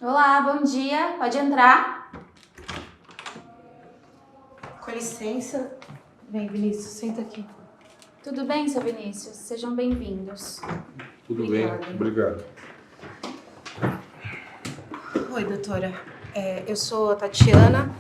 Olá, bom dia. Pode entrar? Com licença. Vem, Vinícius, senta aqui. Tudo bem, seu Vinícius? Sejam bem-vindos. Tudo Obrigada. bem, obrigado. Oi, doutora. Eu sou a Tatiana.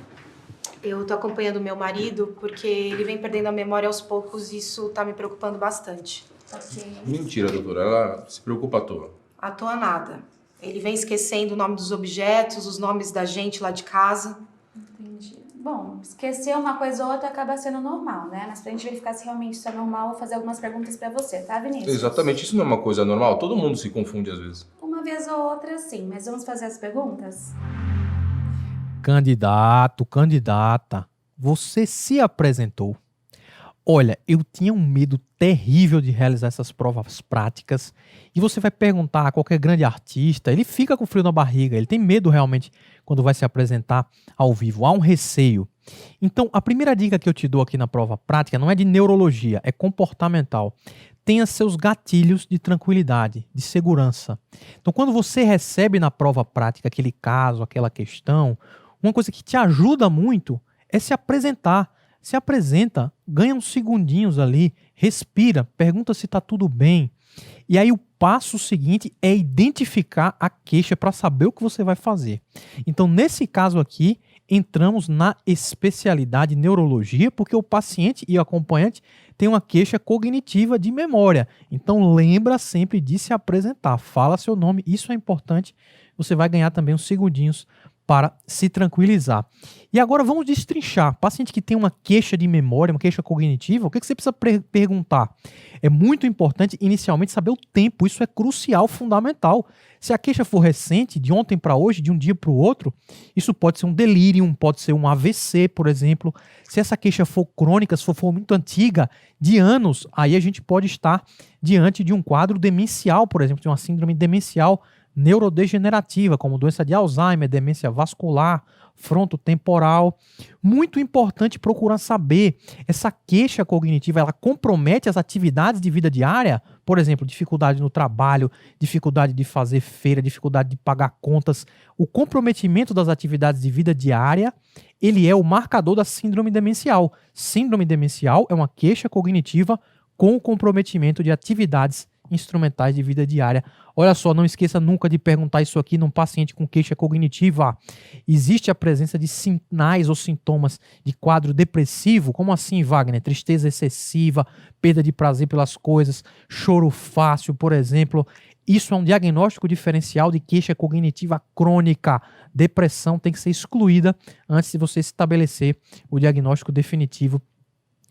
Eu tô acompanhando meu marido porque ele vem perdendo a memória aos poucos e isso tá me preocupando bastante. Ok. Mentira, doutora. Ela se preocupa à toa. À toa nada. Ele vem esquecendo o nome dos objetos, os nomes da gente lá de casa. Entendi. Bom, esquecer uma coisa ou outra acaba sendo normal, né? Mas pra gente verificar se realmente isso é normal, eu vou fazer algumas perguntas pra você, tá, Vinícius? Exatamente, isso não é uma coisa normal? Todo mundo se confunde às vezes. Uma vez ou outra, sim. Mas vamos fazer as perguntas? Candidato, candidata, você se apresentou. Olha, eu tinha um medo terrível de realizar essas provas práticas e você vai perguntar a qualquer grande artista, ele fica com frio na barriga, ele tem medo realmente quando vai se apresentar ao vivo, há um receio. Então, a primeira dica que eu te dou aqui na prova prática não é de neurologia, é comportamental. Tenha seus gatilhos de tranquilidade, de segurança. Então, quando você recebe na prova prática aquele caso, aquela questão, uma coisa que te ajuda muito é se apresentar. Se apresenta, ganha uns segundinhos ali, respira, pergunta se está tudo bem. E aí o passo seguinte é identificar a queixa para saber o que você vai fazer. Então, nesse caso aqui, entramos na especialidade neurologia, porque o paciente e o acompanhante têm uma queixa cognitiva de memória. Então, lembra sempre de se apresentar, fala seu nome, isso é importante. Você vai ganhar também uns segundinhos para se tranquilizar. E agora vamos destrinchar. Paciente que tem uma queixa de memória, uma queixa cognitiva, o que você precisa perguntar? É muito importante inicialmente saber o tempo, isso é crucial, fundamental. Se a queixa for recente, de ontem para hoje, de um dia para o outro, isso pode ser um delírio, pode ser um AVC, por exemplo. Se essa queixa for crônica, se for muito antiga, de anos, aí a gente pode estar diante de um quadro demencial, por exemplo, de uma síndrome demencial neurodegenerativa, como doença de Alzheimer, demência vascular, frontotemporal. Muito importante procurar saber, essa queixa cognitiva, ela compromete as atividades de vida diária? Por exemplo, dificuldade no trabalho, dificuldade de fazer feira, dificuldade de pagar contas. O comprometimento das atividades de vida diária, ele é o marcador da síndrome demencial. Síndrome demencial é uma queixa cognitiva com o comprometimento de atividades instrumentais de vida diária. Olha só, não esqueça nunca de perguntar isso aqui num paciente com queixa cognitiva. Existe a presença de sinais ou sintomas de quadro depressivo? Como assim, Wagner? Tristeza excessiva, perda de prazer pelas coisas, choro fácil, por exemplo. Isso é um diagnóstico diferencial de queixa cognitiva crônica. Depressão tem que ser excluída antes de você estabelecer o diagnóstico definitivo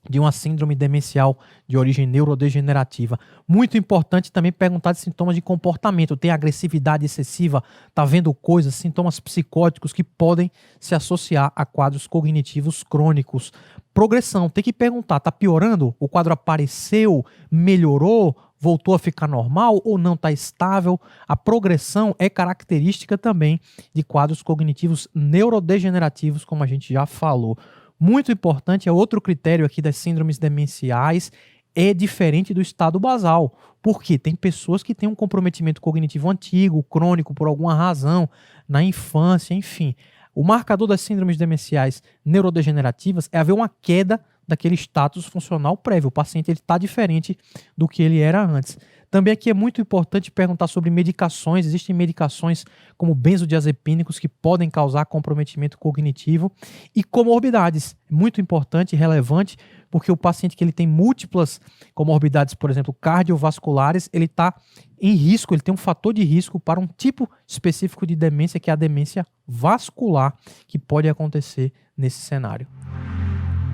de uma síndrome demencial de origem neurodegenerativa. Muito importante também perguntar de sintomas de comportamento. Tem agressividade excessiva, tá vendo coisas, sintomas psicóticos que podem se associar a quadros cognitivos crônicos. Progressão, tem que perguntar, tá piorando? O quadro apareceu, melhorou, voltou a ficar normal ou não está estável? A progressão é característica também de quadros cognitivos neurodegenerativos, como a gente já falou. Muito importante, é outro critério aqui das síndromes demenciais, é diferente do estado basal. Por quê? Tem pessoas que têm um comprometimento cognitivo antigo, crônico, por alguma razão, na infância, enfim. O marcador das síndromes demenciais neurodegenerativas é haver uma queda daquele status funcional prévio. O paciente está diferente do que ele era antes. Também aqui é muito importante perguntar sobre medicações. Existem medicações como benzodiazepínicos que podem causar comprometimento cognitivo e comorbidades. Muito importante e relevante, porque o paciente que ele tem múltiplas comorbidades, por exemplo, cardiovasculares, ele está em risco, ele tem um fator de risco para um tipo específico de demência, que é a demência vascular, que pode acontecer nesse cenário.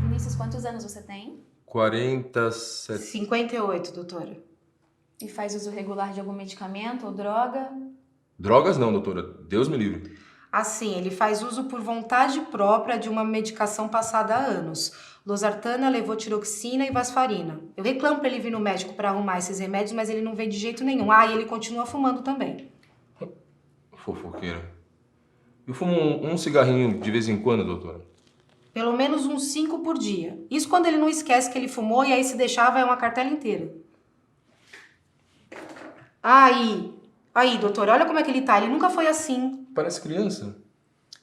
Vinícius, quantos anos você tem? 47. 58, doutora. E faz uso regular de algum medicamento ou droga? Drogas não, doutora. Deus me livre. Assim, ele faz uso por vontade própria de uma medicação passada há anos. Losartana, levotiroxina e vasfarina. Eu reclamo para ele vir no médico para arrumar esses remédios, mas ele não vem de jeito nenhum. Ah, e ele continua fumando também. Fofoqueira. Eu fumo um cigarrinho de vez em quando, doutora. Pelo menos uns 5 por dia. Isso quando ele não esquece que ele fumou e aí se deixar vai uma cartela inteira. Aí, doutor, olha como é que ele tá. Ele nunca foi assim. Parece criança.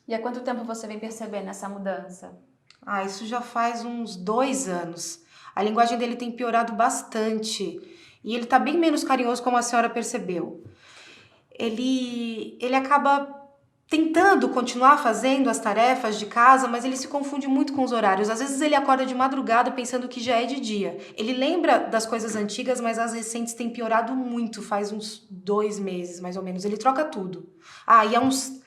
E há quanto tempo você vem percebendo essa mudança? Ah, isso já faz uns 2 anos. A linguagem dele tem piorado bastante. E ele tá bem menos carinhoso, como a senhora percebeu. Ele acaba tentando continuar fazendo as tarefas de casa, mas ele se confunde muito com os horários. Às vezes ele acorda de madrugada pensando que já é de dia. Ele lembra das coisas antigas, mas as recentes têm piorado muito, faz uns 2 meses, mais ou menos. Ele troca tudo. Ah, e há uns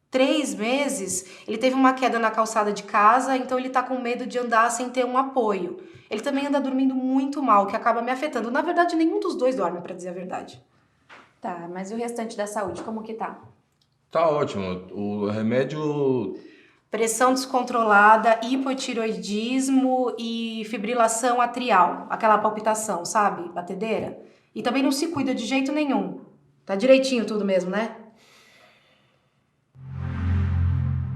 3 meses, ele teve uma queda na calçada de casa, então ele tá com medo de andar sem ter um apoio. Ele também anda dormindo muito mal, que acaba me afetando. Na verdade, nenhum dos dois dorme, pra dizer a verdade. Tá, mas e o restante da saúde, como que tá? Tá ótimo. O remédio. Pressão descontrolada, hipotiroidismo e fibrilação atrial. Aquela palpitação, sabe? Batedeira. E também não se cuida de jeito nenhum. Tá direitinho tudo mesmo, né?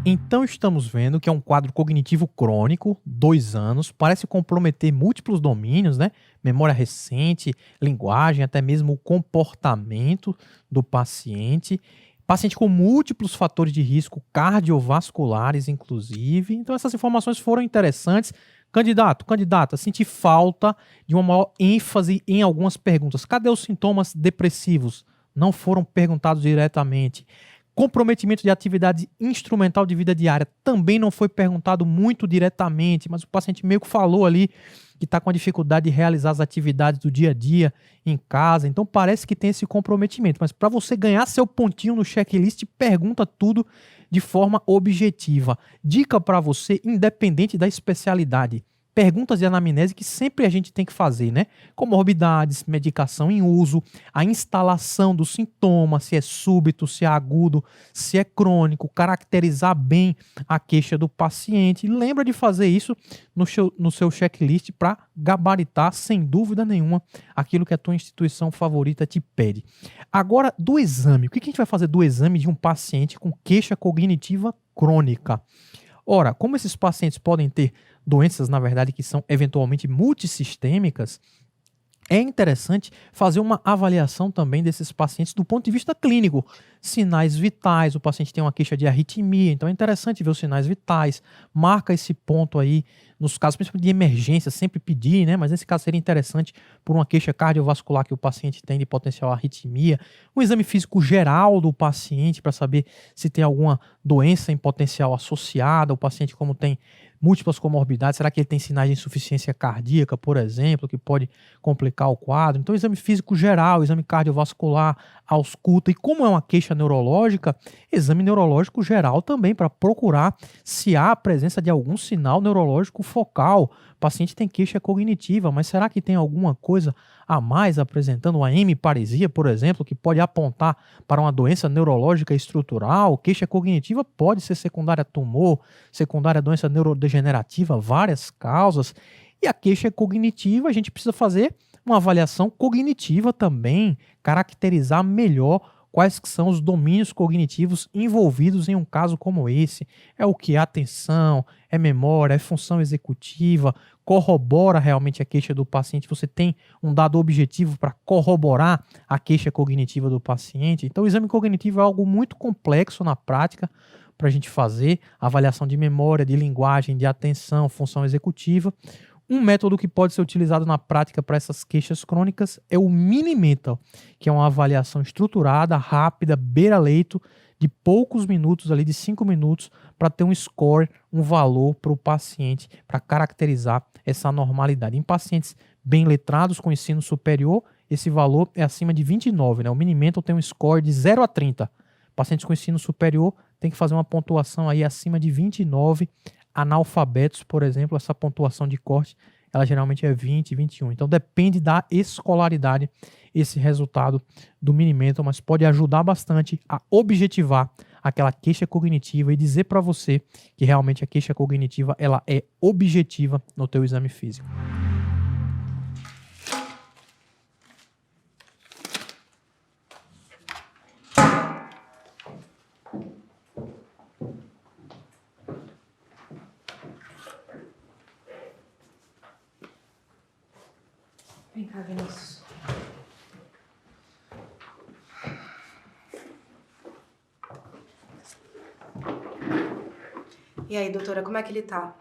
Então estamos vendo que é um quadro cognitivo crônico, 2 anos, parece comprometer múltiplos domínios, né? Memória recente, linguagem, até mesmo o comportamento do paciente. Paciente com múltiplos fatores de risco cardiovasculares, inclusive. Então essas informações foram interessantes. Candidata, senti falta de uma maior ênfase em algumas perguntas. Cadê os sintomas depressivos? Não foram perguntados diretamente. Comprometimento de atividade instrumental de vida diária também não foi perguntado muito diretamente, mas o paciente meio que falou ali que está com a dificuldade de realizar as atividades do dia a dia em casa, então parece que tem esse comprometimento, mas para você ganhar seu pontinho no checklist, pergunta tudo de forma objetiva. Dica para você, independente da especialidade. Perguntas de anamnese que sempre a gente tem que fazer, né? Comorbidades, medicação em uso, a instalação do sintoma, se é súbito, se é agudo, se é crônico, caracterizar bem a queixa do paciente. Lembra de fazer isso no seu checklist para gabaritar, sem dúvida nenhuma, aquilo que a tua instituição favorita te pede. Agora, do exame. O que a gente vai fazer do exame de um paciente com queixa cognitiva crônica? Ora, como esses pacientes podem ter doenças, na verdade, que são eventualmente multissistêmicas, é interessante fazer uma avaliação também desses pacientes do ponto de vista clínico. Sinais vitais, o paciente tem uma queixa de arritmia, então é interessante ver os sinais vitais, marca esse ponto aí, nos casos principalmente de emergência, sempre pedir, né? Mas nesse caso seria interessante por uma queixa cardiovascular que o paciente tem de potencial arritmia, um exame físico geral do paciente para saber se tem alguma doença em potencial associada, o paciente como tem múltiplas comorbidades, será que ele tem sinais de insuficiência cardíaca, por exemplo, que pode complicar o quadro? Então, exame físico geral, exame cardiovascular, ausculta, e como é uma queixa neurológica, exame neurológico geral também, para procurar se há a presença de algum sinal neurológico focal. O paciente tem queixa cognitiva, mas será que tem alguma coisa a mais apresentando uma hemiparesia, por exemplo, que pode apontar para uma doença neurológica estrutural? Queixa cognitiva pode ser secundária a tumor, secundária a doença neurodegenerativa, várias causas. E a queixa cognitiva, a gente precisa fazer uma avaliação cognitiva também, caracterizar melhor quais que são os domínios cognitivos envolvidos em um caso como esse. É o que é atenção, é memória, é função executiva, corrobora realmente a queixa do paciente. Você tem um dado objetivo para corroborar a queixa cognitiva do paciente. Então, o exame cognitivo é algo muito complexo na prática para a gente fazer, avaliação de memória, de linguagem, de atenção, função executiva. Um método que pode ser utilizado na prática para essas queixas crônicas é o Mini-Mental, que é uma avaliação estruturada, rápida, beira-leito, de poucos minutos, ali de 5 minutos, para ter um score, um valor para o paciente, para caracterizar essa anormalidade. Em pacientes bem letrados com ensino superior, esse valor é acima de 29, né? O Mini-Mental tem um score de 0 a 30. Pacientes com ensino superior tem que fazer uma pontuação aí acima de 29. Analfabetos, por exemplo, essa pontuação de corte, ela geralmente é 20, 21. Então depende da escolaridade esse resultado do Mini-Mental, mas pode ajudar bastante a objetivar aquela queixa cognitiva e dizer para você que realmente a queixa cognitiva ela é objetiva no teu exame físico. Vem cá, Vinícius. E aí, doutora, como é que ele tá?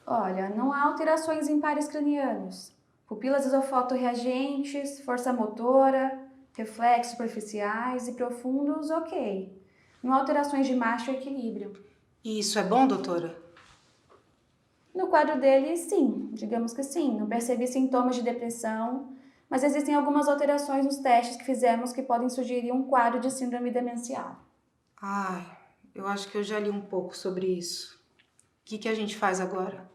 Olha, não há alterações em pares cranianos. Pupilas isofotorreagentes, força motora, reflexos superficiais e profundos, ok. Não há alterações de marcha ou equilíbrio. E isso é bom, doutora? No quadro dele, sim, digamos que sim. Não percebi sintomas de depressão, mas existem algumas alterações nos testes que fizemos que podem sugerir um quadro de síndrome demencial. Ai, eu acho que eu já li um pouco sobre isso. O que a gente faz agora?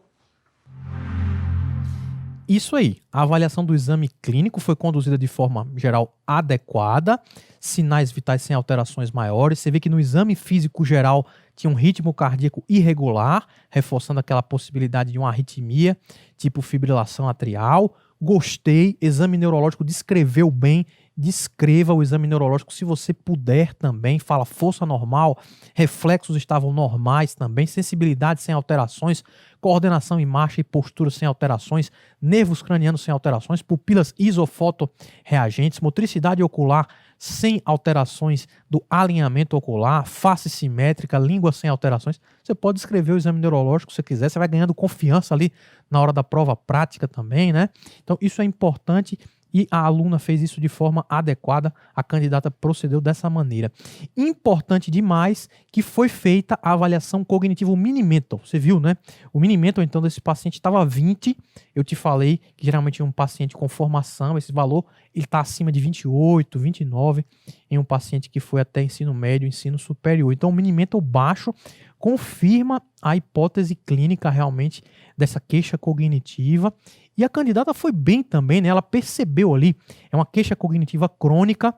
Isso aí, a avaliação do exame clínico foi conduzida de forma geral adequada, sinais vitais sem alterações maiores. Você vê que no exame físico geral tinha um ritmo cardíaco irregular, reforçando aquela possibilidade de uma arritmia, tipo fibrilação atrial. Gostei, exame neurológico descreveu bem, descreva o exame neurológico se você puder também, fala força normal, reflexos estavam normais também, sensibilidade sem alterações, coordenação em marcha e postura sem alterações, nervos cranianos sem alterações, pupilas isofotorreagentes, motricidade ocular sem alterações do alinhamento ocular, face simétrica, língua sem alterações. Você pode escrever o exame neurológico se quiser, você vai ganhando confiança ali na hora da prova prática também, né? Então isso é importante e a aluna fez isso de forma adequada, a candidata procedeu dessa maneira. Importante demais que foi feita a avaliação cognitivo Mini-Mental. Você viu, né? O Mini-Mental, então, desse paciente estava 20. Eu te falei que geralmente um paciente com formação, esse valor, ele está acima de 28, 29, em um paciente que foi até ensino médio, ensino superior. Então, o Mini-Mental baixo confirma a hipótese clínica realmente dessa queixa cognitiva. E a candidata foi bem também, né? Ela percebeu ali, é uma queixa cognitiva crônica,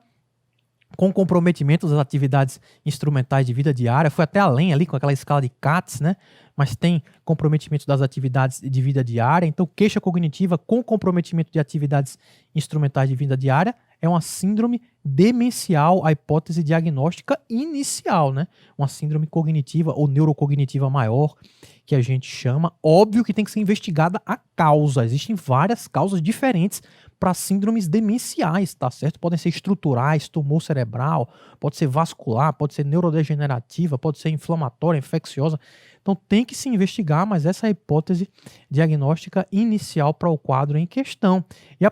com comprometimento das atividades instrumentais de vida diária, foi até além ali com aquela escala de CATS, né? Mas tem comprometimento das atividades de vida diária, então queixa cognitiva com comprometimento de atividades instrumentais de vida diária é uma síndrome demencial, a hipótese diagnóstica inicial, né? Uma síndrome cognitiva ou neurocognitiva maior, que a gente chama. Óbvio que tem que ser investigada a causa, existem várias causas diferentes para síndromes demenciais, tá certo? Podem ser estruturais, tumor cerebral, pode ser vascular, pode ser neurodegenerativa, pode ser inflamatória, infecciosa. Então tem que se investigar, mas essa é a hipótese diagnóstica inicial para o quadro em questão. E a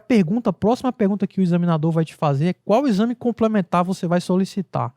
próxima pergunta que o examinador vai te fazer é qual exame complementar você vai solicitar.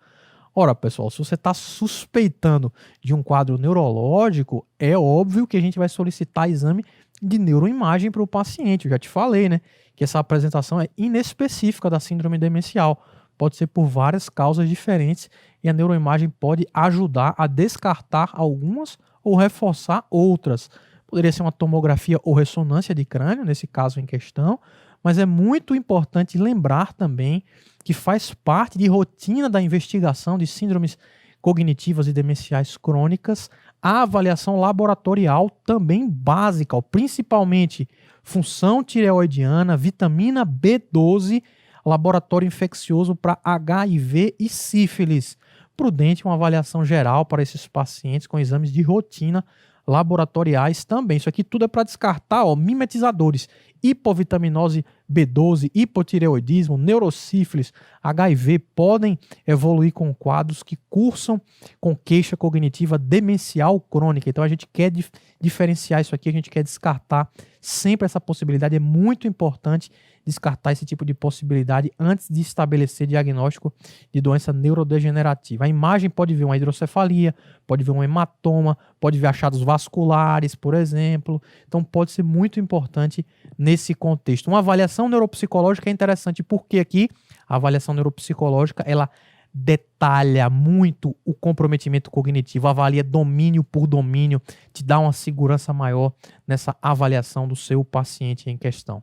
Ora, pessoal, se você está suspeitando de um quadro neurológico, é óbvio que a gente vai solicitar exame de neuroimagem para o paciente. Eu já te falei, né, que essa apresentação é inespecífica da síndrome demencial. Pode ser por várias causas diferentes e a neuroimagem pode ajudar a descartar algumas ou reforçar outras. Poderia ser uma tomografia ou ressonância de crânio, nesse caso em questão, mas é muito importante lembrar também que faz parte de rotina da investigação de síndromes cognitivas e demenciais crônicas a avaliação laboratorial também básica, principalmente função tireoidiana, vitamina B12, laboratório infeccioso para HIV e sífilis. Prudente uma avaliação geral para esses pacientes com exames de rotina laboratoriais também. Isso aqui tudo é para descartar, mimetizadores, hipovitaminose B12, hipotireoidismo, neurosífilis, HIV podem evoluir com quadros que cursam com queixa cognitiva demencial crônica. Então a gente quer diferenciar isso aqui, a gente quer descartar sempre essa possibilidade. É muito importante descartar esse tipo de possibilidade antes de estabelecer diagnóstico de doença neurodegenerativa. A imagem pode ver uma hidrocefalia, pode ver um hematoma, pode ver achados vasculares, por exemplo. Então pode ser muito importante nesse contexto. Uma avaliação neuropsicológica é interessante porque aqui a avaliação neuropsicológica ela detalha muito o comprometimento cognitivo, avalia domínio por domínio, te dá uma segurança maior nessa avaliação do seu paciente em questão.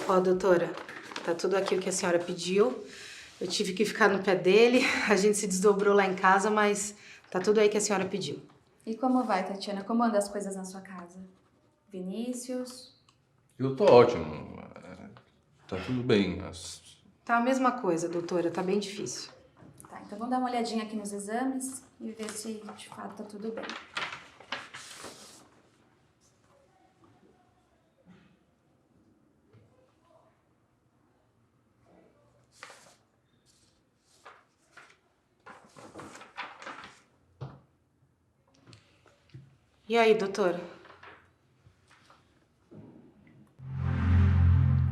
Ó, doutora, tá tudo aqui o que a senhora pediu. Eu tive que ficar no pé dele, a gente se desdobrou lá em casa, mas tá tudo aí que a senhora pediu. E como vai, Tatiana? Como andam as coisas na sua casa? Vinícius? Eu tô ótimo. Tá tudo bem. Tá a mesma coisa, doutora, tá bem difícil. Tá, então vamos dar uma olhadinha aqui nos exames e ver se de fato tá tudo bem. E aí, doutora?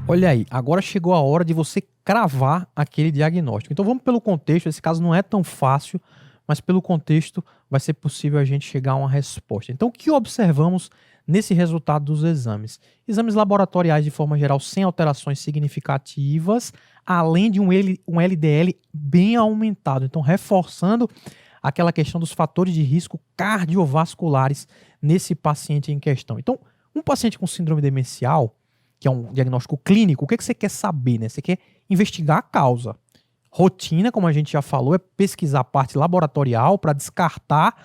Olha aí, agora chegou a hora de você cravar aquele diagnóstico. Então vamos pelo contexto, esse caso não é tão fácil, mas pelo contexto vai ser possível a gente chegar a uma resposta. Então o que observamos nesse resultado dos exames? Exames laboratoriais de forma geral sem alterações significativas, além de um LDL bem aumentado. Então reforçando aquela questão dos fatores de risco cardiovasculares nesse paciente em questão. Então um paciente com síndrome demencial, que é um diagnóstico clínico, o que você quer saber, né? Você quer investigar a causa. Rotina, como a gente já falou, é pesquisar a parte laboratorial para descartar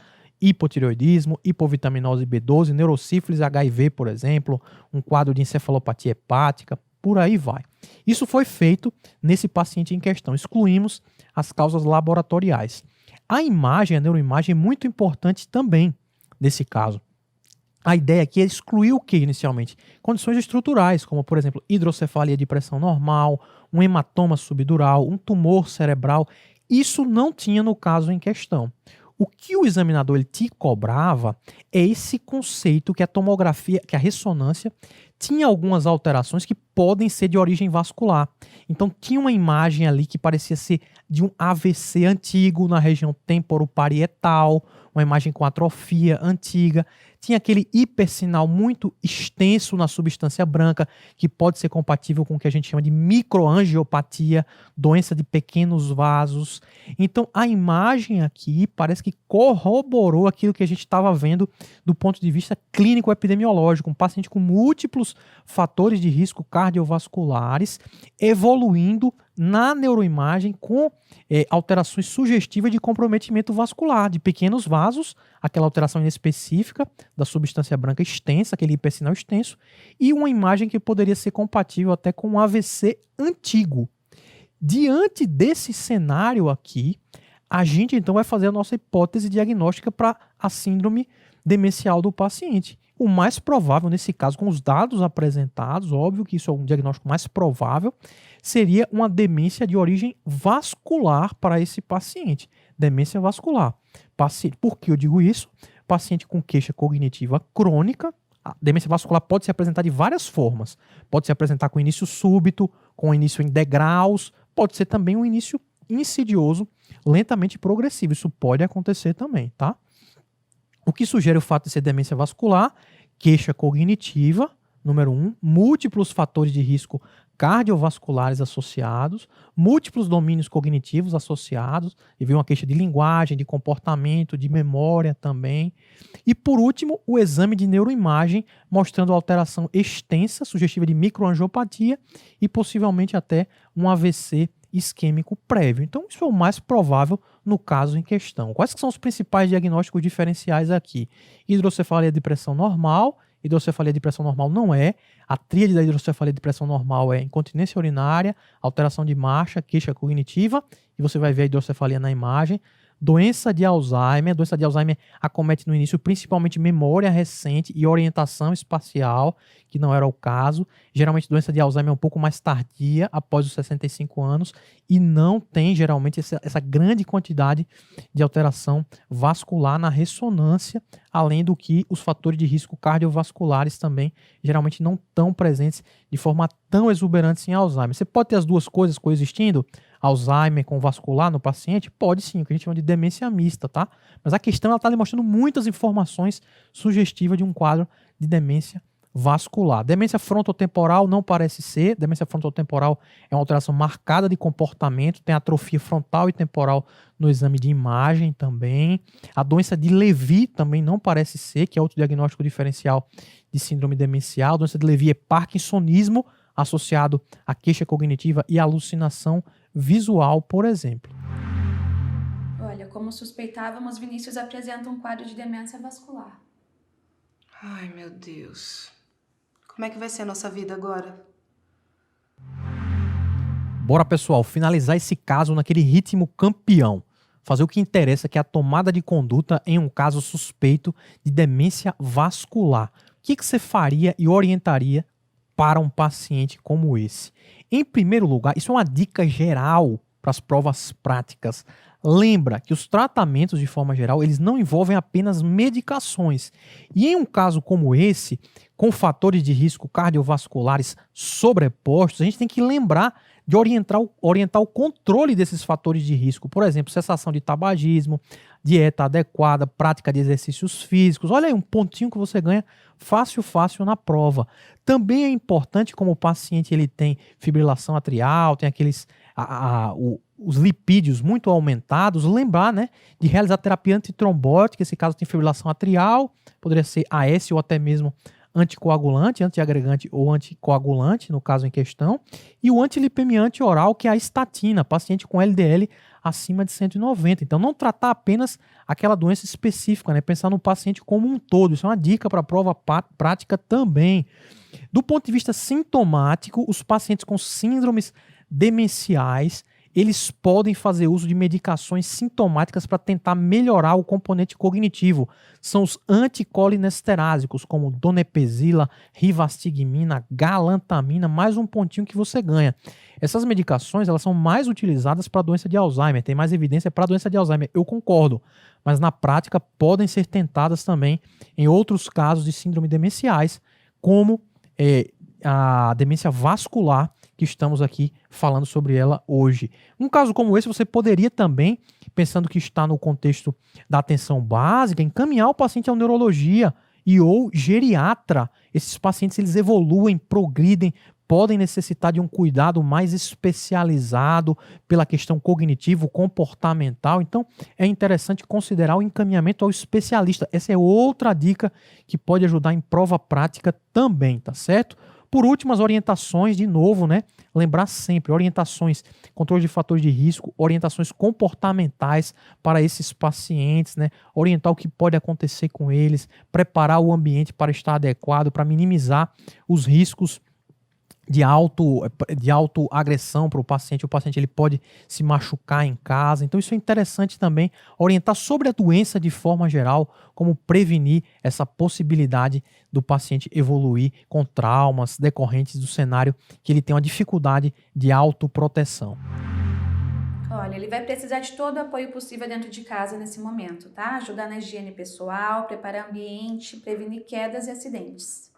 hipotireoidismo, hipovitaminose B12, neurosífilis, HIV, por exemplo, um quadro de encefalopatia hepática, por aí vai. Isso foi feito nesse paciente em questão. Excluímos as causas laboratoriais. A imagem, a neuroimagem, é muito importante também nesse caso. A ideia aqui é excluir o que inicialmente? Condições estruturais, como por exemplo, hidrocefalia de pressão normal, um hematoma subdural, um tumor cerebral. Isso não tinha no caso em questão. O que o examinador ele te cobrava é esse conceito que a tomografia, que a ressonância tinha algumas alterações que podem ser de origem vascular. Então tinha uma imagem ali que parecia ser de um AVC antigo na região temporoparietal, uma imagem com atrofia antiga. Tinha aquele hipersinal muito extenso na substância branca, que pode ser compatível com o que a gente chama de microangiopatia, doença de pequenos vasos. Então, a imagem aqui parece que corroborou aquilo que a gente estava vendo do ponto de vista clínico-epidemiológico. Um paciente com múltiplos fatores de risco cardiovasculares evoluindo na neuroimagem com alterações sugestivas de comprometimento vascular, de pequenos vasos, aquela alteração inespecífica da substância branca extensa, aquele hipersinal extenso, e uma imagem que poderia ser compatível até com um AVC antigo. Diante desse cenário aqui, a gente então vai fazer a nossa hipótese diagnóstica para a síndrome demencial do paciente. O mais provável nesse caso, com os dados apresentados, óbvio que isso é um diagnóstico mais provável, seria uma demência de origem vascular para esse paciente. Demência vascular. Por que eu digo isso? Paciente com queixa cognitiva crônica. A demência vascular pode se apresentar de várias formas. Pode se apresentar com início súbito, com início em degraus, pode ser também um início insidioso, lentamente progressivo. Isso pode acontecer também, tá? O que sugere o fato de ser demência vascular, queixa cognitiva, número 1, múltiplos fatores de risco cardiovasculares associados, múltiplos domínios cognitivos associados, e vem uma queixa de linguagem, de comportamento, de memória também. E por último, o exame de neuroimagem, mostrando alteração extensa, sugestiva de microangiopatia e possivelmente até um AVC isquêmico prévio. Então, isso é o mais provável no caso em questão. Quais que são os principais diagnósticos diferenciais aqui? Hidrocefalia de pressão normal. Hidrocefalia de pressão normal não é. A tríade da hidrocefalia de pressão normal é incontinência urinária, alteração de marcha, queixa cognitiva, e você vai ver a hidrocefalia na imagem. Doença de Alzheimer. Doença de Alzheimer acomete no início principalmente memória recente e orientação espacial, que não era o caso. Geralmente doença de Alzheimer é um pouco mais tardia, após os 65 anos, e não tem geralmente essa grande quantidade de alteração vascular na ressonância, além do que os fatores de risco cardiovasculares também geralmente não estão presentes de forma tão exuberante em Alzheimer. Você pode ter as duas coisas coexistindo, Alzheimer com vascular no paciente? Pode sim, o que a gente chama de demência mista, tá? Mas a questão, ela está demonstrando muitas informações sugestivas de um quadro de demência vascular. Demência frontotemporal não parece ser. Demência frontotemporal é uma alteração marcada de comportamento, tem atrofia frontal e temporal no exame de imagem também. A doença de Levy também não parece ser, que é outro diagnóstico diferencial de síndrome demencial. A doença de Levy é parkinsonismo associado à queixa cognitiva e alucinação visual, por exemplo. Olha, como suspeitávamos, Vinícius apresenta um quadro de demência vascular. Ai, meu Deus. Como é que vai ser a nossa vida agora? Bora, pessoal, finalizar esse caso naquele ritmo campeão. Fazer o que interessa, que é a tomada de conduta em um caso suspeito de demência vascular. O que você faria e orientaria para um paciente como esse? Em primeiro lugar, isso é uma dica geral para as provas práticas. Lembra que os tratamentos, de forma geral, eles não envolvem apenas medicações. E em um caso como esse, com fatores de risco cardiovasculares sobrepostos, a gente tem que lembrar de orientar o controle desses fatores de risco. Por exemplo, cessação de tabagismo, dieta adequada, prática de exercícios físicos. Olha aí um pontinho que você ganha fácil na prova. Também é importante, como o paciente ele tem fibrilação atrial, tem aqueles os lipídios muito aumentados, lembrar, né, de realizar terapia antitrombótica. Esse caso tem fibrilação atrial, poderia ser AS ou até mesmo anticoagulante, antiagregante ou anticoagulante, no caso em questão, e o antilipemiante oral, que é a estatina, paciente com LDL acima de 190. Então, não tratar apenas aquela doença específica, né? Pensar no paciente como um todo. Isso é uma dica para a prova prática também. Do ponto de vista sintomático, os pacientes com síndromes demenciais, eles podem fazer uso de medicações sintomáticas para tentar melhorar o componente cognitivo. São os anticolinesterásicos, como donepezila, rivastigmina, galantamina, mais um pontinho que você ganha. Essas medicações, elas são mais utilizadas para a doença de Alzheimer, tem mais evidência para a doença de Alzheimer, eu concordo, mas na prática podem ser tentadas também em outros casos de síndrome demenciais, como a demência vascular, que estamos aqui falando sobre ela hoje. Um caso como esse, você poderia também, pensando que está no contexto da atenção básica, encaminhar o paciente à neurologia ou geriatra. Esses pacientes, eles evoluem, progridem, podem necessitar de um cuidado mais especializado pela questão cognitivo-comportamental. Então, é interessante considerar o encaminhamento ao especialista. Essa é outra dica que pode ajudar em prova prática também, tá certo? Por último, as orientações, de novo, né? Lembrar sempre, orientações, controle de fatores de risco, orientações comportamentais para esses pacientes, né? Orientar o que pode acontecer com eles, preparar o ambiente para estar adequado, para minimizar os riscos de autoagressão para o paciente. O paciente ele pode se machucar em casa. Então isso é interessante também, orientar sobre a doença de forma geral, como prevenir essa possibilidade do paciente evoluir com traumas decorrentes do cenário que ele tem uma dificuldade de autoproteção. Olha, ele vai precisar de todo o apoio possível dentro de casa nesse momento, tá? Ajudar na higiene pessoal, preparar ambiente, prevenir quedas e acidentes.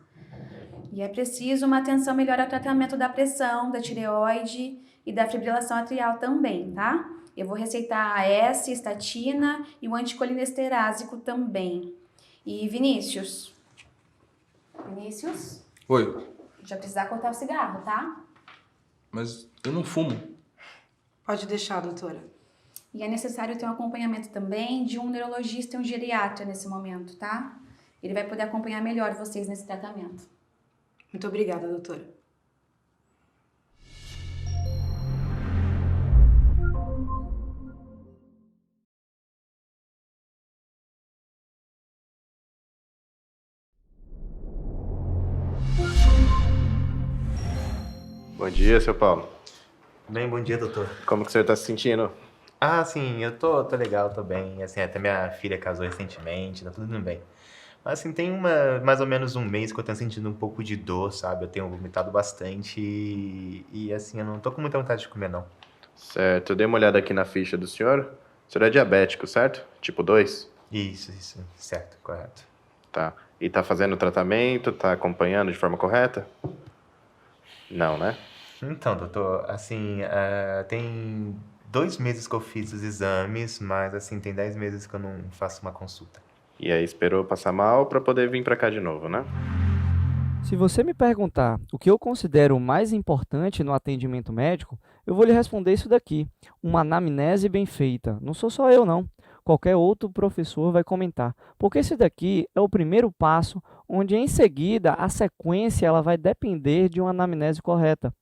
E é preciso uma atenção melhor ao tratamento da pressão, da tireoide e da fibrilação atrial também, tá? Eu vou receitar a AS, estatina e o anticolinesterase também. E Vinícius? Oi, Já precisar cortar o cigarro, tá? mas eu não fumo. Pode deixar, doutora. E é necessário ter um acompanhamento também de um neurologista e um geriatra nesse momento, tá? Ele vai poder acompanhar melhor vocês nesse tratamento. Muito obrigada, doutora. Bom dia, seu Paulo. Bem, bom dia, doutor. Como que você tá se sentindo? Ah, sim, eu tô legal, tô bem. Assim, até minha filha casou recentemente, tá tudo indo bem. Mas assim, tem mais ou menos um mês que eu tenho sentindo um pouco de dor, sabe? Eu tenho vomitado bastante e assim, eu não tô com muita vontade de comer, não. Certo, eu dei uma olhada aqui na ficha do senhor. O senhor é diabético, certo? Tipo 2? Isso, certo, correto. Tá. E tá fazendo tratamento, tá acompanhando de forma correta? Não, né? Então, doutor, assim, tem 2 meses que eu fiz os exames, mas assim, tem 10 meses que eu não faço uma consulta. E aí esperou passar mal pra poder vir pra cá de novo, né? Se você me perguntar o que eu considero mais importante no atendimento médico, eu vou lhe responder isso daqui: uma anamnese bem feita. Não sou só eu, não. Qualquer outro professor vai comentar. Porque esse daqui é o primeiro passo, onde em seguida a sequência ela vai depender de uma anamnese correta.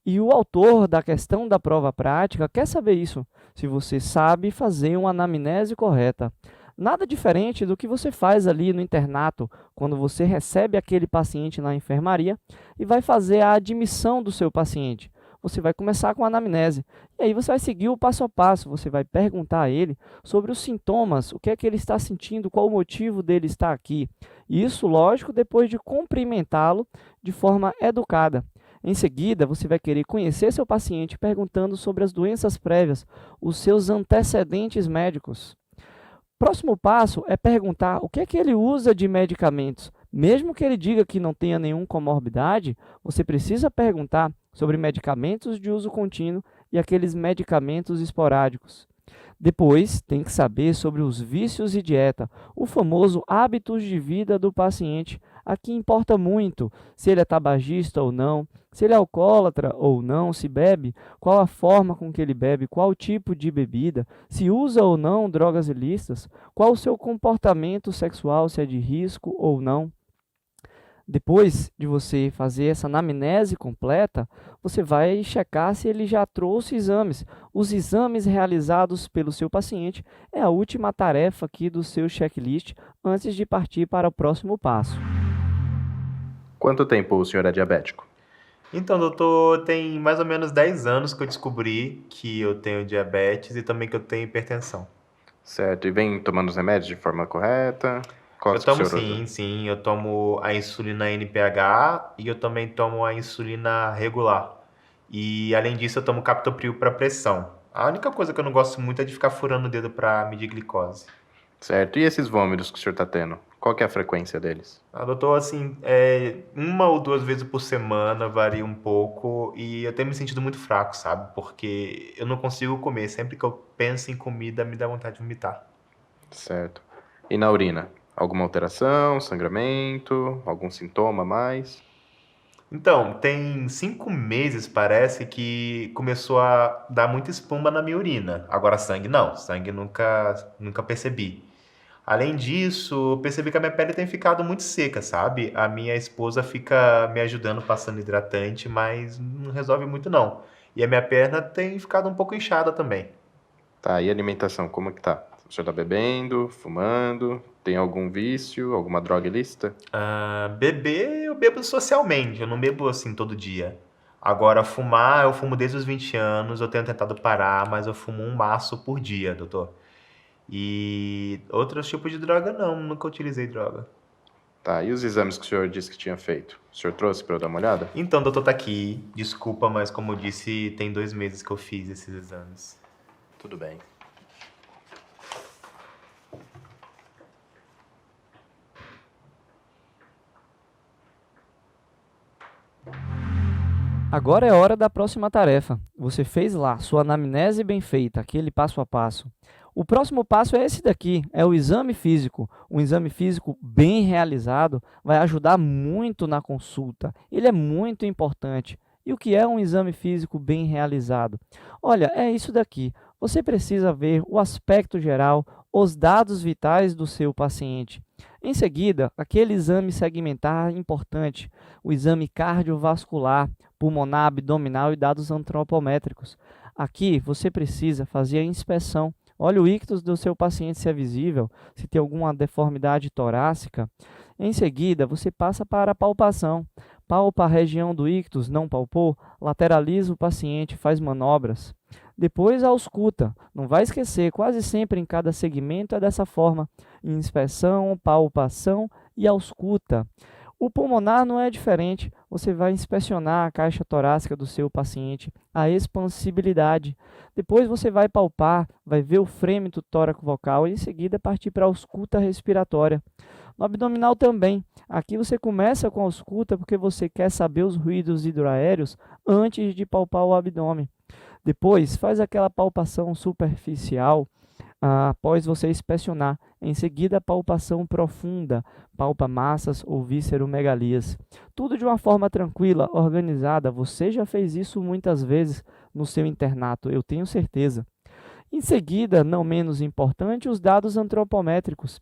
E o autor da questão da prova prática quer saber isso, se você sabe fazer uma anamnese correta. Nada diferente do que você faz ali no internato, quando você recebe aquele paciente na enfermaria e vai fazer a admissão do seu paciente. Você vai começar com a anamnese, e aí você vai seguir o passo a passo, você vai perguntar a ele sobre os sintomas, o que é que ele está sentindo, qual o motivo dele estar aqui. Isso, lógico, depois de cumprimentá-lo de forma educada. Em seguida, você vai querer conhecer seu paciente perguntando sobre as doenças prévias, os seus antecedentes médicos. Próximo passo é perguntar o que é que ele usa de medicamentos. Mesmo que ele diga que não tenha nenhuma comorbidade, você precisa perguntar sobre medicamentos de uso contínuo e aqueles medicamentos esporádicos. Depois, tem que saber sobre os vícios e dieta, o famoso hábitos de vida do paciente. Aqui importa muito se ele é tabagista ou não, se ele é alcoólatra ou não, se bebe, qual a forma com que ele bebe, qual tipo de bebida, se usa ou não drogas ilícitas, qual o seu comportamento sexual, se é de risco ou não. Depois de você fazer essa anamnese completa, você vai checar se ele já trouxe exames. Os exames realizados pelo seu paciente é a última tarefa aqui do seu checklist antes de partir para o próximo passo. Quanto tempo o senhor é diabético? Então, doutor, tem mais ou menos 10 anos que eu descobri que eu tenho diabetes e também que eu tenho hipertensão. Certo, e vem tomando os remédios de forma correta? Qual Eu que o tomo senhor usa? sim, eu tomo a insulina NPH e eu também tomo a insulina regular. E além disso, eu tomo captopril para pressão. A única coisa que eu não gosto muito é de ficar furando o dedo para medir glicose. Certo, e esses vômitos que o senhor está tendo? Qual que é a frequência deles? Doutor, assim, uma ou duas vezes por semana, varia um pouco, e eu tenho me sentido muito fraco, sabe? Porque eu não consigo comer. Sempre que eu penso em comida, me dá vontade de vomitar. Certo. E na urina? Alguma alteração, sangramento, algum sintoma a mais? Então, tem 5 meses, parece, que começou a dar muita espuma na minha urina. Agora, sangue não. Sangue nunca percebi. Além disso, eu percebi que a minha pele tem ficado muito seca, sabe? A minha esposa fica me ajudando passando hidratante, mas não resolve muito não. E a minha perna tem ficado um pouco inchada também. Tá, e alimentação, como é que tá? O senhor tá bebendo, fumando, tem algum vício, alguma droga ilícita? Beber, eu bebo socialmente, eu não bebo assim todo dia. Agora, fumar, eu fumo desde os 20 anos, eu tenho tentado parar, mas eu fumo um maço por dia, doutor. E outros tipos de droga não, nunca utilizei droga. Tá, e os exames que o senhor disse que tinha feito? O senhor trouxe para eu dar uma olhada? Então, doutor, tá aqui. Desculpa, mas como eu disse, tem 2 meses que eu fiz esses exames. Tudo bem. Agora é hora da próxima tarefa. Você fez lá sua anamnese bem feita, aquele passo a passo. O próximo passo é esse daqui, é o exame físico. Um exame físico bem realizado vai ajudar muito na consulta. Ele é muito importante. E o que é um exame físico bem realizado? Olha, é isso daqui. Você precisa ver o aspecto geral, os dados vitais do seu paciente. Em seguida, aquele exame segmentar importante, o exame cardiovascular, pulmonar, abdominal e dados antropométricos. Aqui você precisa fazer a inspeção. Olha o ictus do seu paciente se é visível, se tem alguma deformidade torácica. Em seguida, você passa para a palpação. Palpa a região do ictus, não palpou? Lateraliza o paciente, faz manobras. Depois a ausculta. Não vai esquecer, quase sempre em cada segmento é dessa forma. Inspeção, palpação e ausculta. O pulmonar não é diferente. Você vai inspecionar a caixa torácica do seu paciente, a expansibilidade. Depois você vai palpar, vai ver o frêmito tóraco-vocal e em seguida partir para a ausculta respiratória. No abdominal também. Aqui você começa com a ausculta porque você quer saber os ruídos hidroaéreos antes de palpar o abdômen. Depois faz aquela palpação superficial após você inspecionar. Em seguida, a palpação profunda, palpa massas ou visceromegalias. Tudo de uma forma tranquila, organizada. Você já fez isso muitas vezes no seu internato, eu tenho certeza. Em seguida, não menos importante, os dados antropométricos.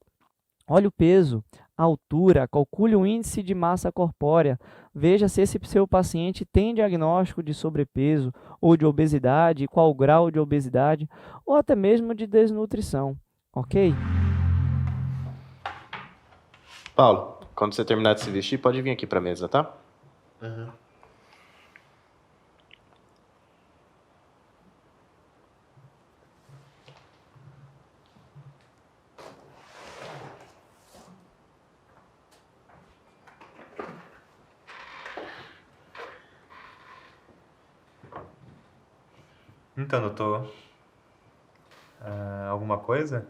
Olha o peso, a altura, calcule o índice de massa corpórea, veja se esse seu paciente tem diagnóstico de sobrepeso ou de obesidade, qual o grau de obesidade, ou até mesmo de desnutrição, ok? Paulo, quando você terminar de se vestir, pode vir aqui para a mesa, tá? Então, doutor, alguma coisa?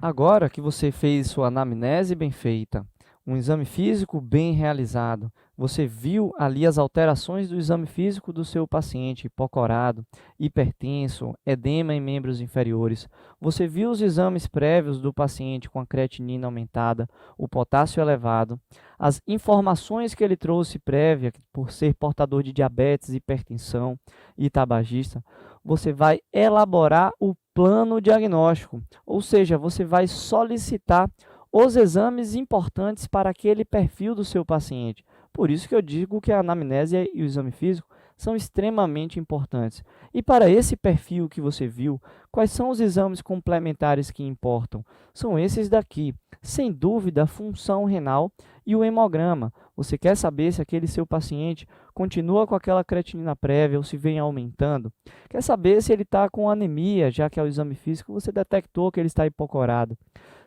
Agora que você fez sua anamnese bem feita, um exame físico bem realizado, você viu ali as alterações do exame físico do seu paciente, hipocorado, hipertenso, edema em membros inferiores. Você viu os exames prévios do paciente com a creatinina aumentada, o potássio elevado, as informações que ele trouxe prévia por ser portador de diabetes, hipertensão e tabagista. Você vai elaborar o plano diagnóstico, ou seja, você vai solicitar os exames importantes para aquele perfil do seu paciente. Por isso que eu digo que a anamnese e o exame físico são extremamente importantes. E para esse perfil que você viu, quais são os exames complementares que importam? São esses daqui. Sem dúvida, a função renal e o hemograma. Você quer saber se aquele seu paciente continua com aquela creatinina prévia ou se vem aumentando? Quer saber se ele está com anemia, já que ao exame físico você detectou que ele está hipocorado?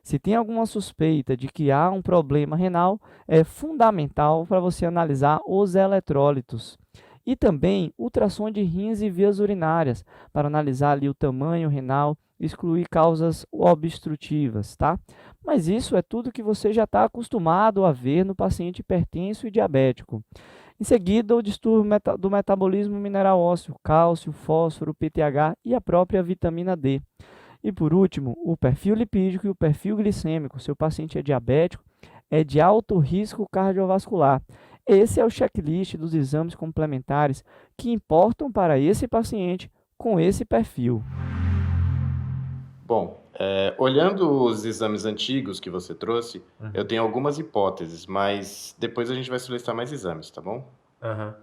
Se tem alguma suspeita de que há um problema renal, é fundamental para você analisar os eletrólitos. E também ultrassom de rins e vias urinárias, para analisar ali o tamanho renal, excluir causas obstrutivas, tá? Mas isso é tudo que você já está acostumado a ver no paciente hipertenso e diabético. Em seguida, o distúrbio do metabolismo mineral ósseo, cálcio, fósforo, PTH e a própria vitamina D. E por último, o perfil lipídico e o perfil glicêmico. Seu paciente é diabético, é de alto risco cardiovascular. Esse é o checklist dos exames complementares que importam para esse paciente com esse perfil. Bom, olhando os exames antigos que você trouxe, eu tenho algumas hipóteses, mas depois a gente vai solicitar mais exames, tá bom? Aham.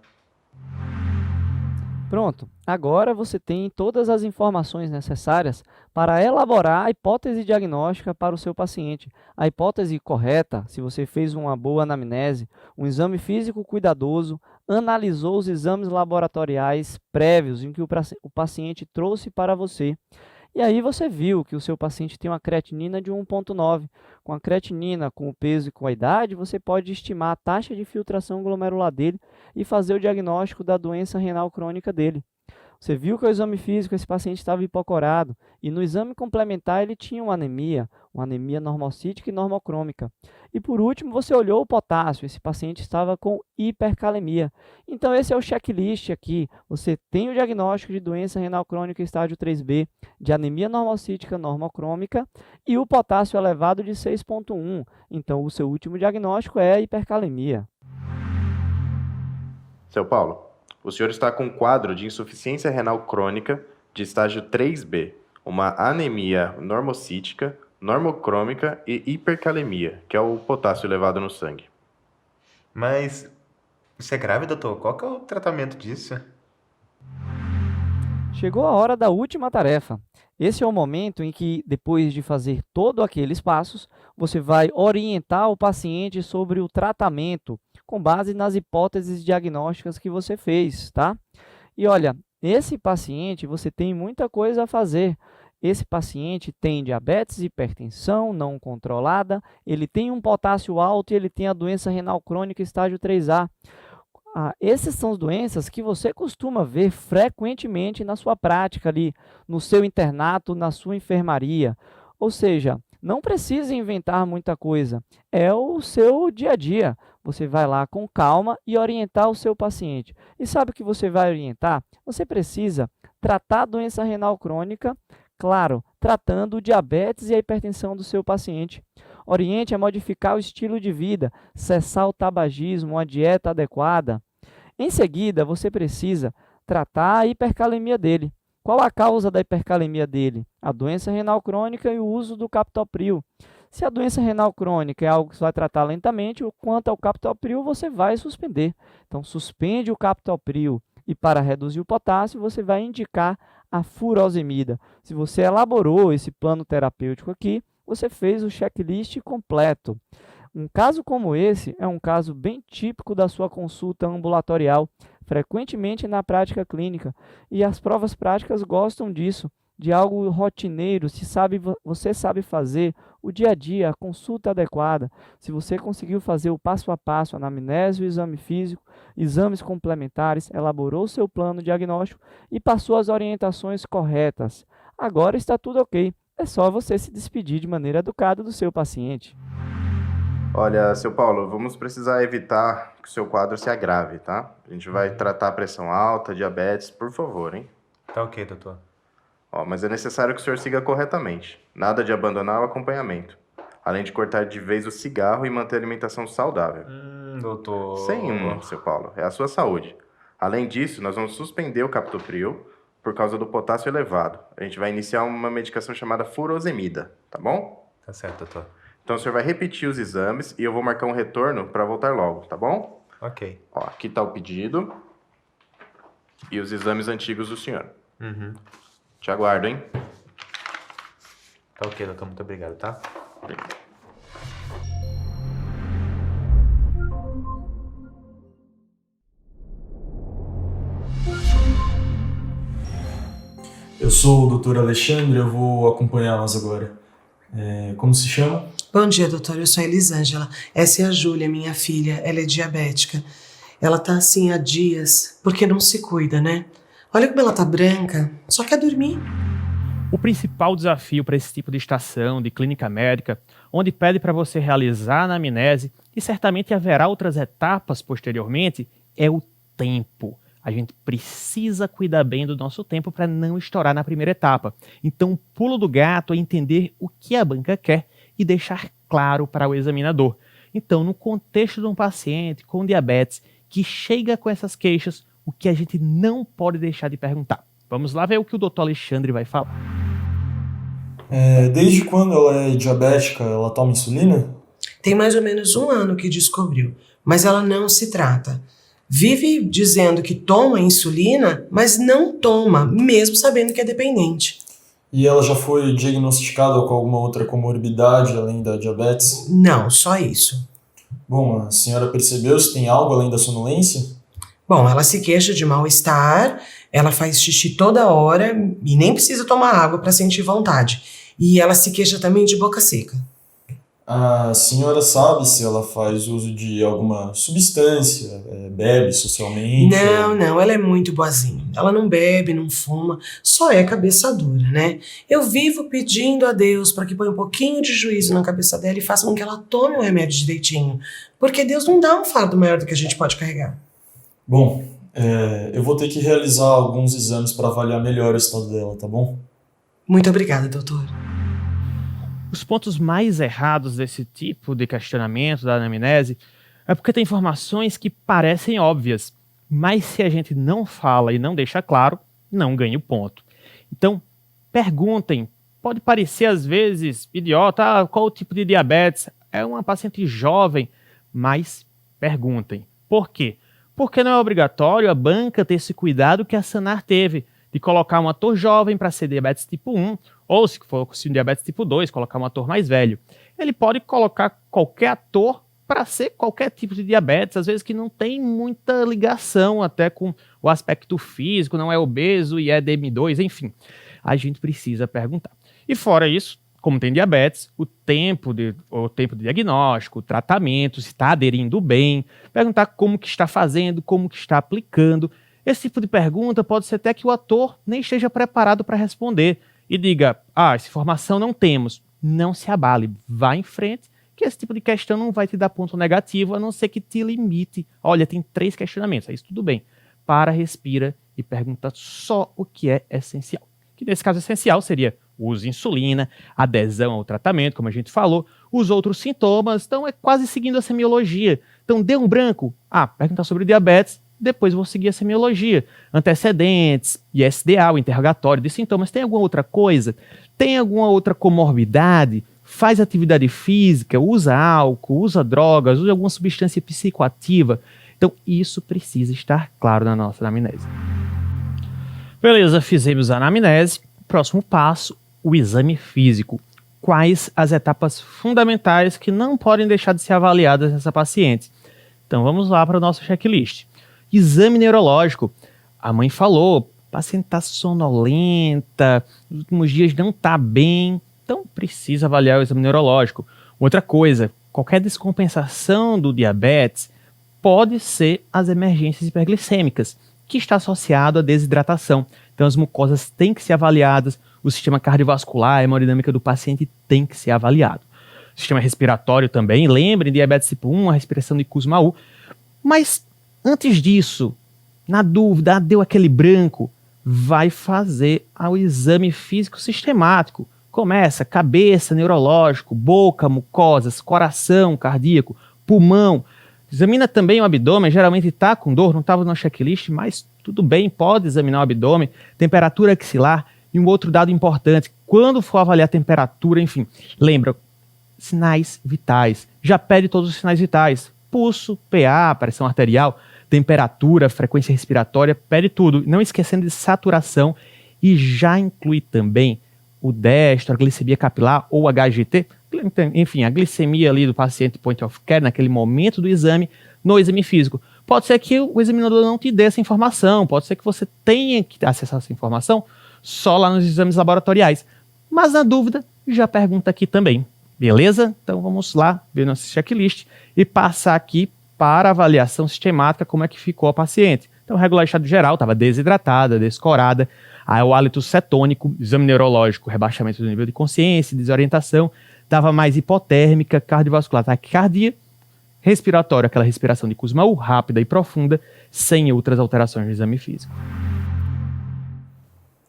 Pronto, agora você tem todas as informações necessárias para elaborar a hipótese diagnóstica para o seu paciente. A hipótese correta, se você fez uma boa anamnese, um exame físico cuidadoso, analisou os exames laboratoriais prévios em que o paciente trouxe para você. E aí você viu que o seu paciente tem uma creatinina de 1,9. Com a creatinina, com o peso e com a idade, você pode estimar a taxa de filtração glomerular dele e fazer o diagnóstico da doença renal crônica dele. Você viu que o exame físico esse paciente estava hipocorado e no exame complementar ele tinha uma anemia normocítica e normocrômica. E por último, você olhou o potássio, esse paciente estava com hipercalemia. Então esse é o checklist aqui. Você tem o diagnóstico de doença renal crônica estágio 3B, de anemia normocítica normocrômica e o potássio elevado de 6,1. Então o seu último diagnóstico é a hipercalemia. Seu Paulo, o senhor está com um quadro de insuficiência renal crônica de estágio 3B, uma anemia normocítica, normocrômica e hipercalemia, que é o potássio elevado no sangue. Mas isso é grave, doutor? Qual que é o tratamento disso? Chegou a hora da última tarefa. Esse é o momento em que, depois de fazer todos aqueles passos, você vai orientar o paciente sobre o tratamento com base nas hipóteses diagnósticas que você fez, tá? E olha, esse paciente você tem muita coisa a fazer. Esse paciente tem diabetes, hipertensão não controlada, ele tem um potássio alto e ele tem a doença renal crônica estágio 3A. Essas são as doenças que você costuma ver frequentemente na sua prática ali, no seu internato, na sua enfermaria. Ou seja, não precisa inventar muita coisa, é o seu dia a dia. Você vai lá com calma e orientar o seu paciente. E sabe o que você vai orientar? Você precisa tratar a doença renal crônica, claro, tratando o diabetes e a hipertensão do seu paciente. Oriente a modificar o estilo de vida, cessar o tabagismo, uma dieta adequada. Em seguida, você precisa tratar a hipercalemia dele. Qual a causa da hipercalemia dele? A doença renal crônica e o uso do captopril. Se a doença renal crônica é algo que você vai tratar lentamente, quanto ao captopril, você vai suspender. Então, suspende o captopril e para reduzir o potássio, você vai indicar a furosemida. Se você elaborou esse plano terapêutico aqui, você fez o checklist completo. Um caso como esse é um caso bem típico da sua consulta ambulatorial, frequentemente na prática clínica, e as provas práticas gostam disso. de algo rotineiro, se você sabe fazer o dia a dia, a consulta adequada, se você conseguiu fazer o passo a passo, a anamnese, o exame físico, exames complementares, elaborou seu plano diagnóstico e passou as orientações corretas. Agora está tudo ok. É só você se despedir de maneira educada do seu paciente. Olha, seu Paulo, vamos precisar evitar que o seu quadro se agrave, tá? A gente vai tratar a pressão alta, diabetes, por favor, hein? Tá ok, doutor. Mas é necessário que o senhor siga corretamente. Nada de abandonar o acompanhamento. Além de cortar de vez o cigarro e manter a alimentação saudável. Doutor... Seu Paulo. É a sua saúde. Além disso, nós vamos suspender o captopril por causa do potássio elevado. A gente vai iniciar uma medicação chamada furosemida, tá bom? Tá certo, doutor. Então o senhor vai repetir os exames e eu vou marcar um retorno para voltar logo, tá bom? Ok. Aqui tá o pedido e os exames antigos do senhor. Te aguardo, hein? Tá ok, doutor. Muito obrigado, tá? Eu sou o Dr. Alexandre, eu vou acompanhá-las agora. Como se chama? Bom dia, doutor. Eu sou a Elisângela. Essa é a Júlia, minha filha. Ela é diabética. Ela tá assim há dias, porque não se cuida, né? Olha como ela tá branca, só quer dormir. O principal desafio para esse tipo de estação, de clínica médica, onde pede para você realizar a anamnese, e certamente haverá outras etapas posteriormente, é o tempo. A gente precisa cuidar bem do nosso tempo para não estourar na primeira etapa. Então, o pulo do gato é entender o que a banca quer e deixar claro para o examinador. Então, no contexto de um paciente com diabetes que chega com essas queixas, o que a gente não pode deixar de perguntar. Vamos lá ver o que o Dr. Alexandre vai falar. Desde quando ela é diabética, ela toma insulina? Tem mais ou menos 1 ano que descobriu, mas ela não se trata. Vive dizendo que toma insulina, mas não toma, mesmo sabendo que é dependente. E ela já foi diagnosticada com alguma outra comorbidade além da diabetes? Não, só isso. Bom, a senhora percebeu se tem algo além da sonolência? Bom, ela se queixa de mal-estar, ela faz xixi toda hora e nem precisa tomar água para sentir vontade. E ela se queixa também de boca seca. A senhora sabe se ela faz uso de alguma substância, bebe socialmente? Não, ela é muito boazinha. Ela não bebe, não fuma, só é cabeça dura, né? Eu vivo pedindo a Deus para que ponha um pouquinho de juízo na cabeça dela e faça com que ela tome o remédio direitinho. Porque Deus não dá um fardo maior do que a gente pode carregar. Bom, eu vou ter que realizar alguns exames para avaliar melhor o estado dela, tá bom? Muito obrigada, doutor. Os pontos mais errados desse tipo de questionamento da anamnese é porque tem informações que parecem óbvias, mas se a gente não fala e não deixa claro, não ganha o ponto. Então, perguntem. Pode parecer às vezes idiota, qual o tipo de diabetes? É uma paciente jovem, mas perguntem. Por quê? Porque não é obrigatório a banca ter esse cuidado que a Sanar teve, de colocar um ator jovem para ser diabetes tipo 1, ou se for um diabetes tipo 2, colocar um ator mais velho. Ele pode colocar qualquer ator para ser qualquer tipo de diabetes, às vezes que não tem muita ligação até com o aspecto físico, não é obeso e é DM2, enfim. A gente precisa perguntar. E fora isso, como tem diabetes, o tempo de diagnóstico, o tratamento, se está aderindo bem, perguntar como que está fazendo, como que está aplicando. Esse tipo de pergunta pode ser até que o ator nem esteja preparado para responder e diga, essa informação não temos. Não se abale, vá em frente, que esse tipo de questão não vai te dar ponto negativo, a não ser que te limite. Olha, tem 3 questionamentos, isso tudo bem. Para, respira e pergunta só o que é essencial. Que nesse caso essencial seria o uso de insulina, adesão ao tratamento, como a gente falou, os outros sintomas, então é quase seguindo a semiologia. Então deu um branco, perguntar sobre diabetes, depois vou seguir a semiologia. Antecedentes, ISDA, o interrogatório de sintomas, tem alguma outra coisa? Tem alguma outra comorbidade? Faz atividade física, usa álcool, usa drogas, usa alguma substância psicoativa? Então isso precisa estar claro na nossa anamnese. Beleza, fizemos a anamnese. Próximo passo, o exame físico. Quais as etapas fundamentais que não podem deixar de ser avaliadas nessa paciente? Então vamos lá para o nosso checklist. Exame neurológico. A mãe falou, paciente está sonolenta, nos últimos dias não está bem, então precisa avaliar o exame neurológico. Outra coisa, qualquer descompensação do diabetes pode ser as emergências hiperglicêmicas, que está associado à desidratação. Então as mucosas têm que ser avaliadas, o sistema cardiovascular, a hemodinâmica do paciente tem que ser avaliado. O sistema respiratório também, lembrem, diabetes tipo 1, a respiração de Kussmaul. Mas antes disso, na dúvida, deu aquele branco, vai fazer o exame físico sistemático. Começa cabeça, neurológico, boca, mucosas, coração, cardíaco, pulmão. Examina também o abdômen, geralmente está com dor, não estava no checklist, mas tudo bem, pode examinar o abdômen, temperatura axilar. E um outro dado importante, quando for avaliar a temperatura, enfim, lembra, sinais vitais. Já pede todos os sinais vitais. Pulso, PA, pressão arterial, temperatura, frequência respiratória, pede tudo. Não esquecendo de saturação e já inclui também o destro, a glicemia capilar ou HGT, enfim, a glicemia ali do paciente point of care naquele momento do exame, no exame físico. Pode ser que o examinador não te dê essa informação, pode ser que você tenha que acessar essa informação só lá nos exames laboratoriais. Mas na dúvida, já pergunta aqui também. Beleza? Então vamos lá ver nosso checklist e passar aqui para a avaliação sistemática como é que ficou a paciente. Então, regular estado geral, estava desidratada, descorada, aí o hálito cetônico, exame neurológico, rebaixamento do nível de consciência, desorientação, estava mais hipotérmica, cardiovascular, taquicardia, respiratório, aquela respiração de Kussmaul, rápida e profunda, sem outras alterações no exame físico.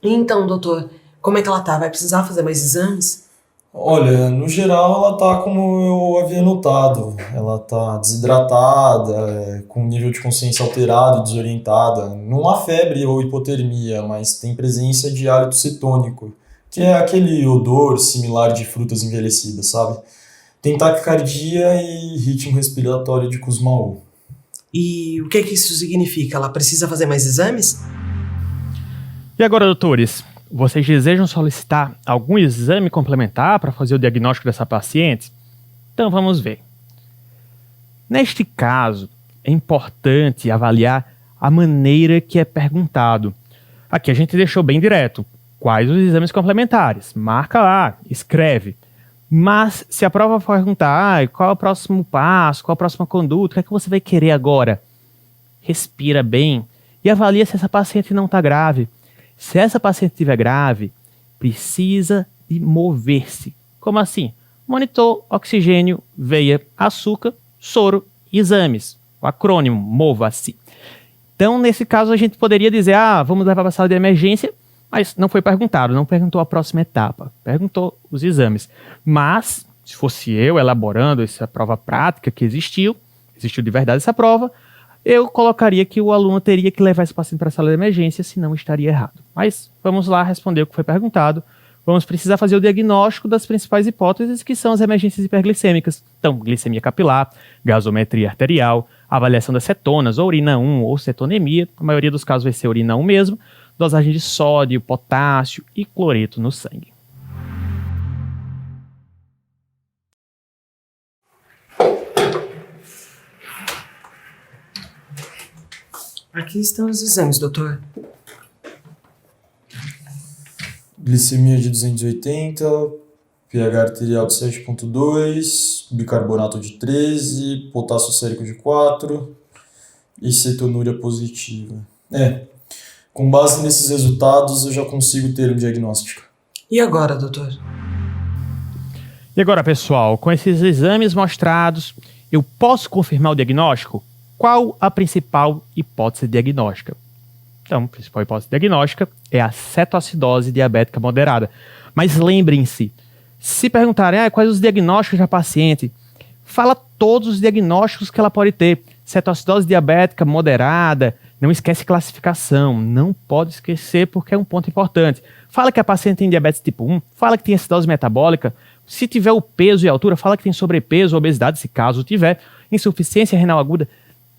Então, doutor, como é que ela tá? Vai precisar fazer mais exames? Olha, no geral ela tá como eu havia notado. Ela tá desidratada, com nível de consciência alterado, desorientada. Não há febre ou hipotermia, mas tem presença de hálito cetônico, que é aquele odor similar de frutas envelhecidas, sabe? Tem taquicardia e ritmo respiratório de Kussmaul. E o que isso significa? Ela precisa fazer mais exames? E agora, doutores, vocês desejam solicitar algum exame complementar para fazer o diagnóstico dessa paciente? Então vamos ver. Neste caso, é importante avaliar a maneira que é perguntado. Aqui a gente deixou bem direto. Quais os exames complementares? Marca lá, escreve. Mas se a prova for perguntar qual é o próximo passo, qual a próxima conduta, o que é que você vai querer agora? Respira bem e avalia se essa paciente não está grave. Se essa paciente estiver grave, precisa de mover-se. Como assim? Monitor, oxigênio, veia, açúcar, soro, exames. O acrônimo, mova-se. Então, nesse caso, a gente poderia dizer, vamos levar para a sala de emergência, mas não foi perguntado, não perguntou a próxima etapa, perguntou os exames. Mas, se fosse eu elaborando essa prova prática que existiu de verdade essa prova, eu colocaria que o aluno teria que levar esse paciente para a sala de emergência, senão estaria errado. Mas vamos lá responder o que foi perguntado. Vamos precisar fazer o diagnóstico das principais hipóteses, que são as emergências hiperglicêmicas. Então, glicemia capilar, gasometria arterial, avaliação das cetonas, ou urina 1 ou cetonemia. A maioria dos casos vai ser urina 1 mesmo. Dosagem de sódio, potássio e cloreto no sangue. Aqui estão os exames, doutor. Glicemia de 280, pH arterial de 7,2, bicarbonato de 13, potássio sérico de 4 e cetonúria positiva. Com base nesses resultados eu já consigo ter um diagnóstico. E agora, doutor? E agora, pessoal, com esses exames mostrados, eu posso confirmar o diagnóstico? Qual a principal hipótese diagnóstica? Então, a principal hipótese diagnóstica é a cetoacidose diabética moderada. Mas lembrem-se, se perguntarem quais os diagnósticos da paciente, fala todos os diagnósticos que ela pode ter. Cetoacidose diabética moderada, não esquece classificação, não pode esquecer porque é um ponto importante. Fala que a paciente tem diabetes tipo 1, fala que tem acidose metabólica, se tiver o peso e a altura, fala que tem sobrepeso ou obesidade, se caso tiver, insuficiência renal aguda.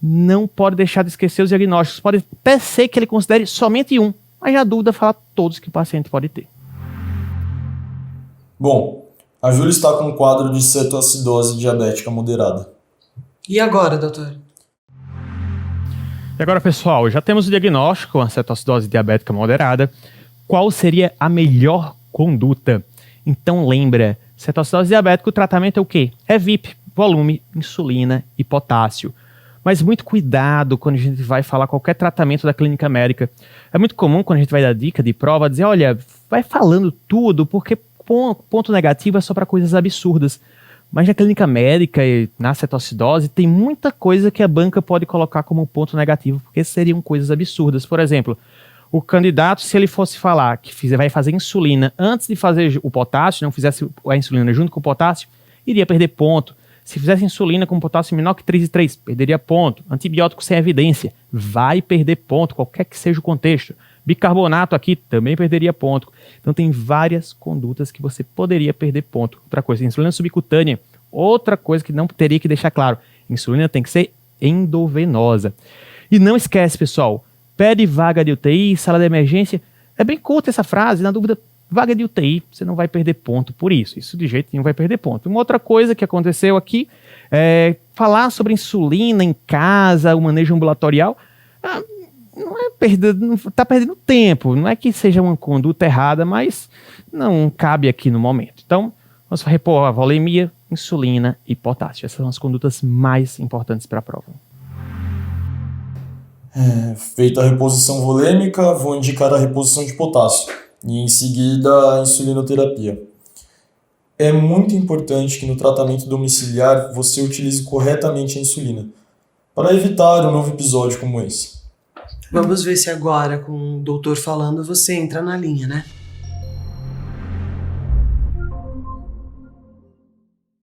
Não pode deixar de esquecer os diagnósticos. Pode até ser que ele considere somente um, mas na dúvida fala todos que o paciente pode ter. Bom, a Júlia está com um quadro de cetoacidose diabética moderada. E agora, doutor? E agora, pessoal, já temos o diagnóstico, a cetoacidose diabética moderada. Qual seria a melhor conduta? Então lembra, cetoacidose diabética, o tratamento é o quê? É VIP, volume, insulina e potássio. Mas muito cuidado quando a gente vai falar qualquer tratamento da clínica médica. É muito comum quando a gente vai dar dica de prova, dizer, olha, vai falando tudo, porque ponto negativo é só para coisas absurdas. Mas na clínica médica e na cetoacidose tem muita coisa que a banca pode colocar como ponto negativo, porque seriam coisas absurdas. Por exemplo, o candidato, se ele fosse falar que vai fazer insulina antes de fazer o potássio, não fizesse a insulina junto com o potássio, iria perder ponto. Se fizesse insulina com potássio menor que 3,3, perderia ponto. Antibiótico sem evidência, vai perder ponto, qualquer que seja o contexto. Bicarbonato aqui também perderia ponto. Então tem várias condutas que você poderia perder ponto. Outra coisa, insulina subcutânea, outra coisa que não teria que deixar claro, insulina tem que ser endovenosa. E não esquece, pessoal, pede vaga de UTI, sala de emergência. É bem curta essa frase, na dúvida, vaga de UTI, você não vai perder ponto por isso. Isso de jeito nenhum vai perder ponto. Uma outra coisa que aconteceu aqui é falar sobre insulina em casa, o manejo ambulatorial. Não é tá perdendo tempo. Não é que seja uma conduta errada, mas não cabe aqui no momento. Então, vamos repor a volemia, insulina e potássio. Essas são as condutas mais importantes para a prova. Feita a reposição volêmica, vou indicar a reposição de potássio e em seguida a insulinoterapia. É muito importante que no tratamento domiciliar você utilize corretamente a insulina, para evitar um novo episódio como esse. Vamos ver se agora, com o doutor falando, você entra na linha, né?